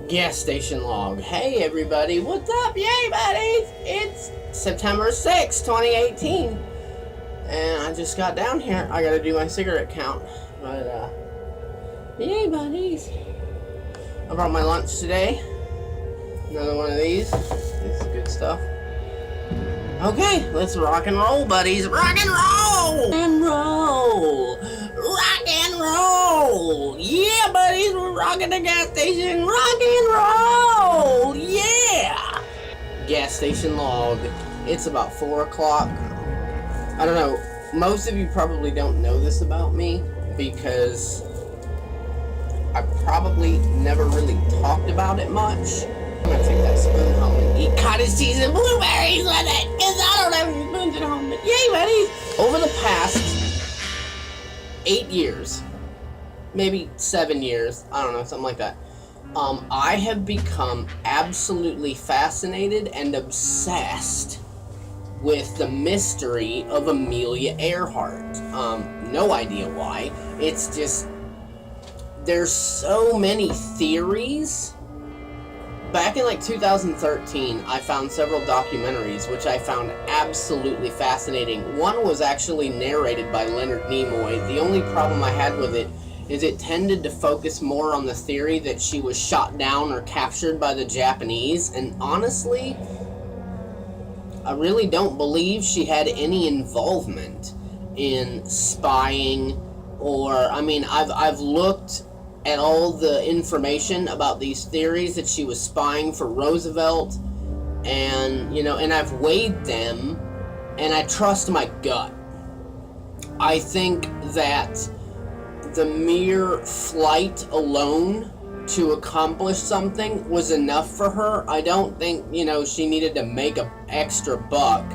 Gas station log. Hey everybody, what's up? Yay buddies! It's September 6th, 2018. And I just got down here. I gotta do my cigarette count. But yay buddies. I brought my lunch today. Another one of these. This is good stuff. Okay, let's rock and roll, buddies. Rock and roll! And roll! Rock and roll! Yeah, buddies, we're rocking the gas station. Rock and roll! Yeah! Gas station log. It's about 4 o'clock. I don't know. Most of you probably don't know this about me because I probably never really talked about it much. I'm gonna take that spoon home and eat cottage cheese and blueberries with it, because I don't have any spoons at home. But yay, buddies! Over the past 8 years, maybe 7 years, I don't know, something like that, I have become absolutely fascinated and obsessed with the mystery of Amelia Earhart. No idea why. It's just, there's so many theories. Back in like 2013, I found several documentaries which I found absolutely fascinating. One was actually narrated by Leonard Nimoy. The only problem I had with it is it tended to focus more on the theory that she was shot down or captured by the Japanese, and honestly, I really don't believe she had any involvement in spying or, I mean, I've looked at all the information about these theories that she was spying for Roosevelt, and and I've weighed them, and I trust my gut. I think that the mere flight alone to accomplish something was enough for her. I don't think she needed to make an extra buck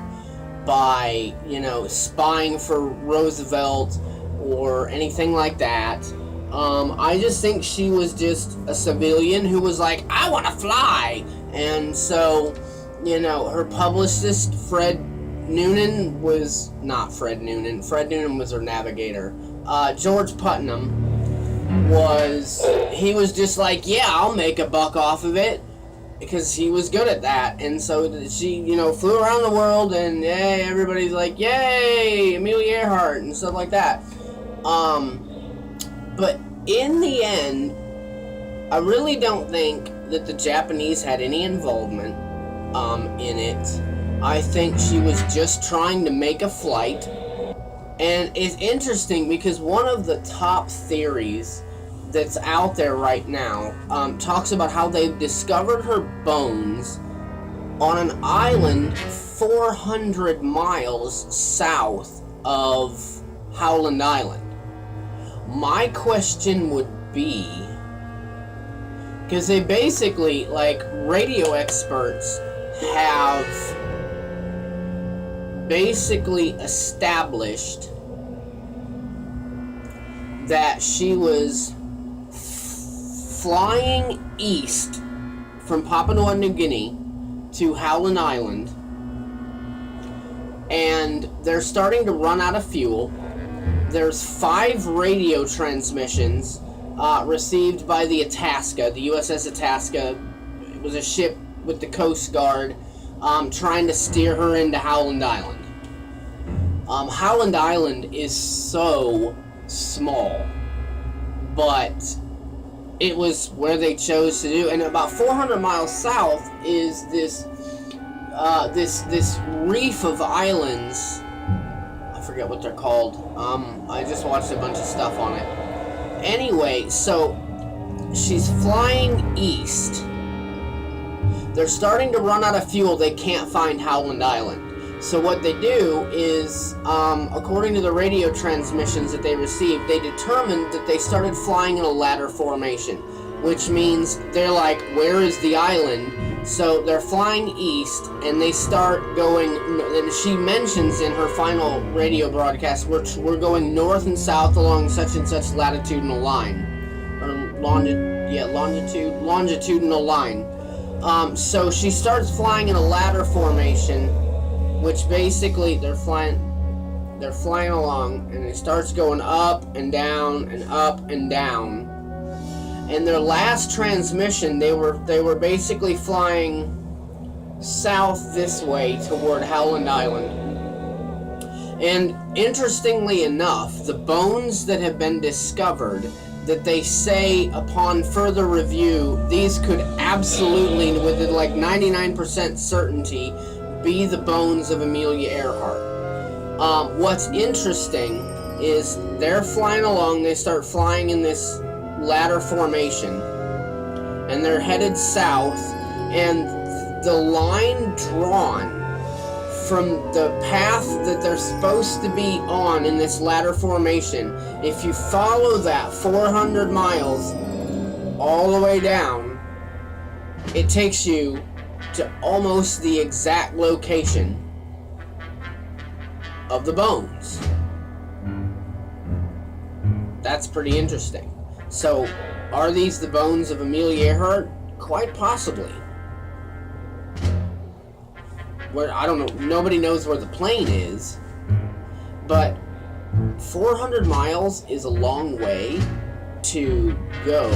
by spying for Roosevelt or anything like that. I just think she was just a civilian who was like, I want to fly. And so, her publicist, Fred Noonan, was not Fred Noonan. Fred Noonan was her navigator. George Putnam he was just like, yeah, I'll make a buck off of it, because he was good at that. And so she, flew around the world, and yay, everybody's like, yay, Amelia Earhart, and stuff like that. But in the end, I really don't think that the Japanese had any involvement in it. I think she was just trying to make a flight. And it's interesting because one of the top theories that's out there right now talks about how they've discovered her bones on an island 400 miles south of Howland Island. My question would be, because they basically, radio experts have basically established that she was flying east from Papua New Guinea to Howland Island, and they're starting to run out of fuel. There's 5 radio transmissions received by the Itasca, the USS Itasca. It was a ship with the Coast Guard trying to steer her into Howland Island. Howland Island is so small, but it was where they chose to do. And about 400 miles south is this reef of islands. I forget what they're called. I just watched a bunch of stuff on it. Anyway, so she's flying east. They're starting to run out of fuel. They can't find Howland Island. So what they do is, according to the radio transmissions that they received, they determined that they started flying in a ladder formation, which means they're like, where is the island? So they're flying east, and they start going, and she mentions in her final radio broadcast, we're going north and south along such and such latitudinal line, or longitudinal line. So she starts flying in a ladder formation, which basically they're flying along, and it starts going up and down and up and down. And their last transmission, they were basically flying south this way toward Howland Island. And interestingly enough, the bones that have been discovered, that they say upon further review, these could absolutely, with like 99% certainty, be the bones of Amelia Earhart. What's interesting is they're flying along, they start flying in this ladder formation, and they're headed south, and the line drawn from the path that they're supposed to be on in this ladder formation, if you follow that 400 miles all the way down, it takes you to almost the exact location of the bones. That's pretty interesting. So, are these the bones of Amelia Earhart? Quite possibly. Where, I don't know, nobody knows where the plane is, but 400 miles is a long way to go.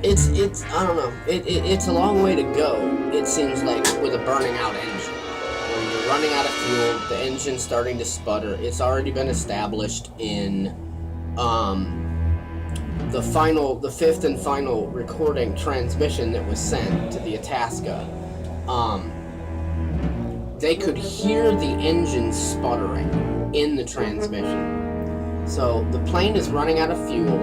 It's I don't know, it's a long way to go, it seems like, with a burning out engine. When you're running out of fuel, the engine's starting to sputter. It's already been established in the fifth and final recording transmission that was sent to the Itasca. They could hear the engine sputtering in the transmission. So the plane is running out of fuel.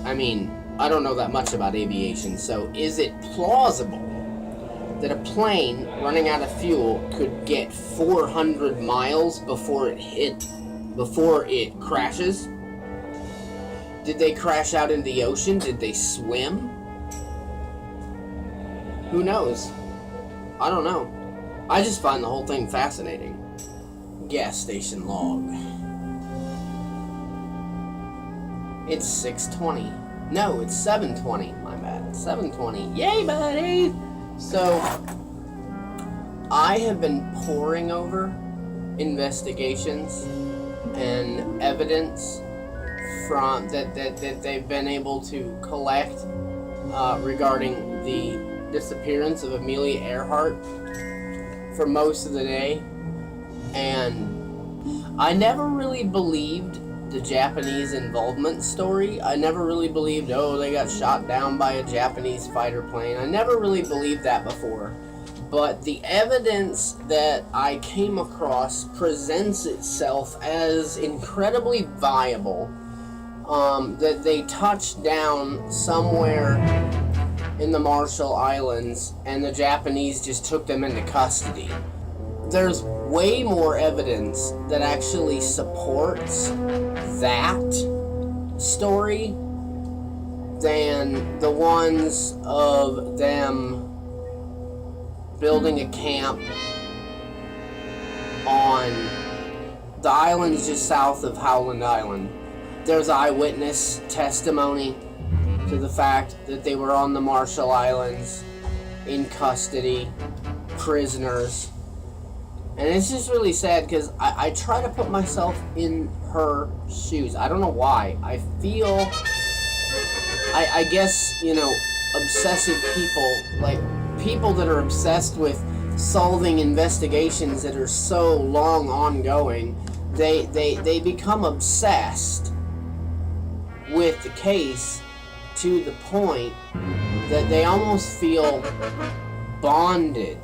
I mean, I don't know that much about aviation, so is it plausible that a plane running out of fuel could get 400 miles before it crashes? Did they crash out in the ocean? Did they swim? Who knows? I don't know. I just find the whole thing fascinating. Gas station log. It's 6:20. No, it's 7:20. My bad. 7:20. Yay, buddy! So, I have been poring over investigations and evidence from that they've been able to collect regarding the disappearance of Amelia Earhart for most of the day, and I never really believed the Japanese involvement story. I never really believed, oh, they got shot down by a Japanese fighter plane. I never really believed that before, but the evidence that I came across presents itself as incredibly viable. That they touched down somewhere in the Marshall Islands, and the Japanese just took them into custody. There's way more evidence that actually supports that story than the ones of them building a camp on the islands just south of Howland Island. There's eyewitness testimony to the fact that they were on the Marshall Islands in custody, prisoners. And it's just really sad because I try to put myself in her shoes. I don't know why. I feel, I guess, you know, obsessive people, like people that are obsessed with solving investigations that are so long ongoing, they become obsessed with the case to the point that they almost feel bonded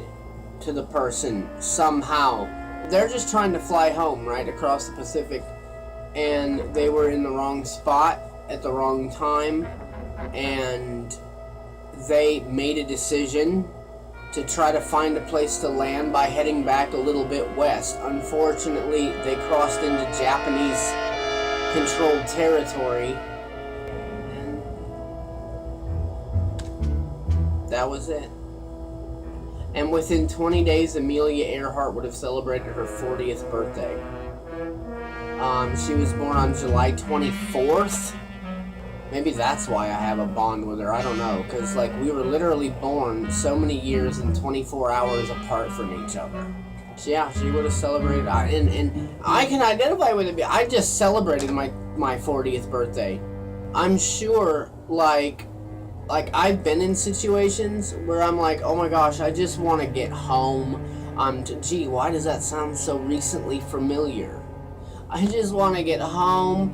to the person somehow. They're just trying to fly home right across the Pacific, and they were in the wrong spot at the wrong time, and they made a decision to try to find a place to land by heading back a little bit west. Unfortunately, they crossed into Japanese controlled territory, and that was it. And within 20 days, Amelia Earhart would have celebrated her 40th birthday. She was born on July 24th. Maybe that's why I have a bond with her. I don't know. Because, like, we were literally born so many years and 24 hours apart from each other. So, yeah, she would have celebrated. And I can identify with it. I just celebrated my 40th birthday I'm sure, like I've been in situations where I'm like, oh my gosh, I just want to get home. Gee, why does that sound so recently familiar? I just want to get home.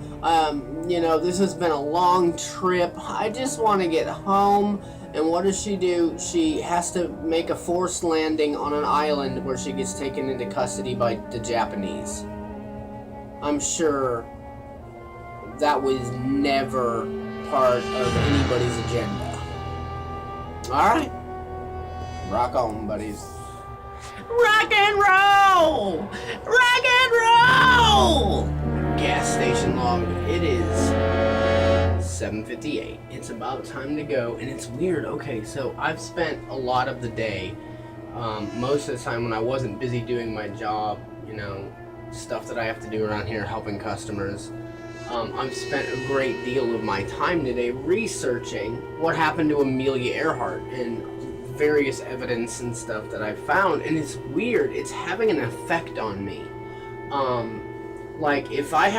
This has been a long trip. I just want to get home. And what does she do? She has to make a forced landing on an island where she gets taken into custody by the Japanese. I'm sure that was never part of anybody's agenda. Alright. Rock on, buddies. Rock and roll! Rock and roll! Gas station log. It is 7:58. It's about time to go, and it's weird. Okay, so I've spent a lot of the day, most of the time when I wasn't busy doing my job, stuff that I have to do around here, helping customers. I've spent a great deal of my time today researching what happened to Amelia Earhart and various evidence and stuff that I found, and it's weird. It's having an effect on me. If I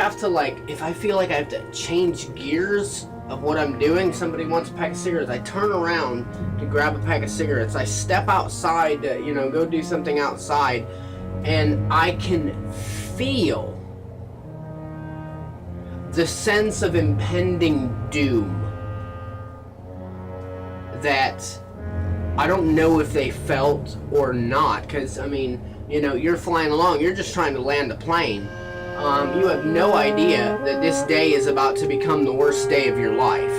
feel like I have to change gears of what I'm doing, somebody wants a pack of cigarettes, I turn around to grab a pack of cigarettes, I step outside to, go do something outside, and I can feel the sense of impending doom that I don't know if they felt or not, because, you're flying along, you're just trying to land a plane. You have no idea that this day is about to become the worst day of your life.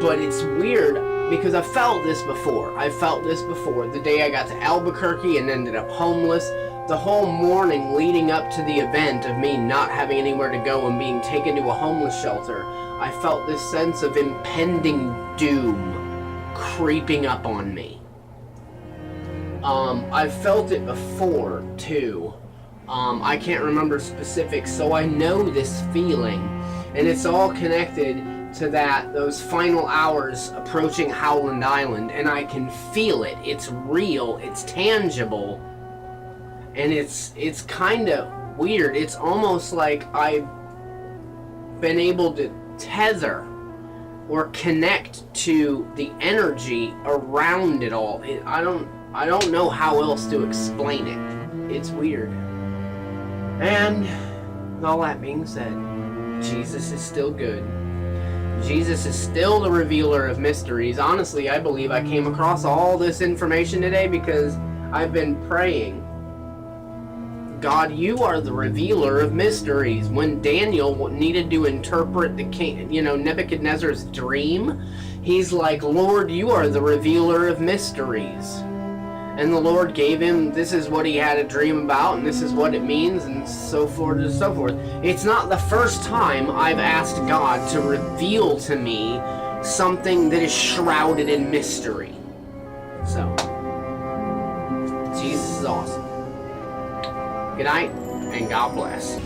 But it's weird, because I felt this before. The day I got to Albuquerque and ended up homeless. The whole morning leading up to the event of me not having anywhere to go and being taken to a homeless shelter, I felt this sense of impending doom creeping up on me. I've felt it before, too. I can't remember specifics, so I know this feeling. And it's all connected to those final hours approaching Howland Island, and I can feel it. It's real, it's tangible. And it's kind of weird. It's almost like I've been able to tether or connect to the energy around it all. I don't know how else to explain it. It's weird. And with all that being said, Jesus is still good. Jesus is still the revealer of mysteries. Honestly, I believe I came across all this information today because I've been praying. God, you are the revealer of mysteries. When Daniel needed to interpret the king, Nebuchadnezzar's dream, he's like, Lord, you are the revealer of mysteries. And the Lord gave him, this is what he had a dream about, and this is what it means, and so forth and so forth. It's not the first time I've asked God to reveal to me something that is shrouded in mystery. So, Jesus is awesome. Good night, and God bless.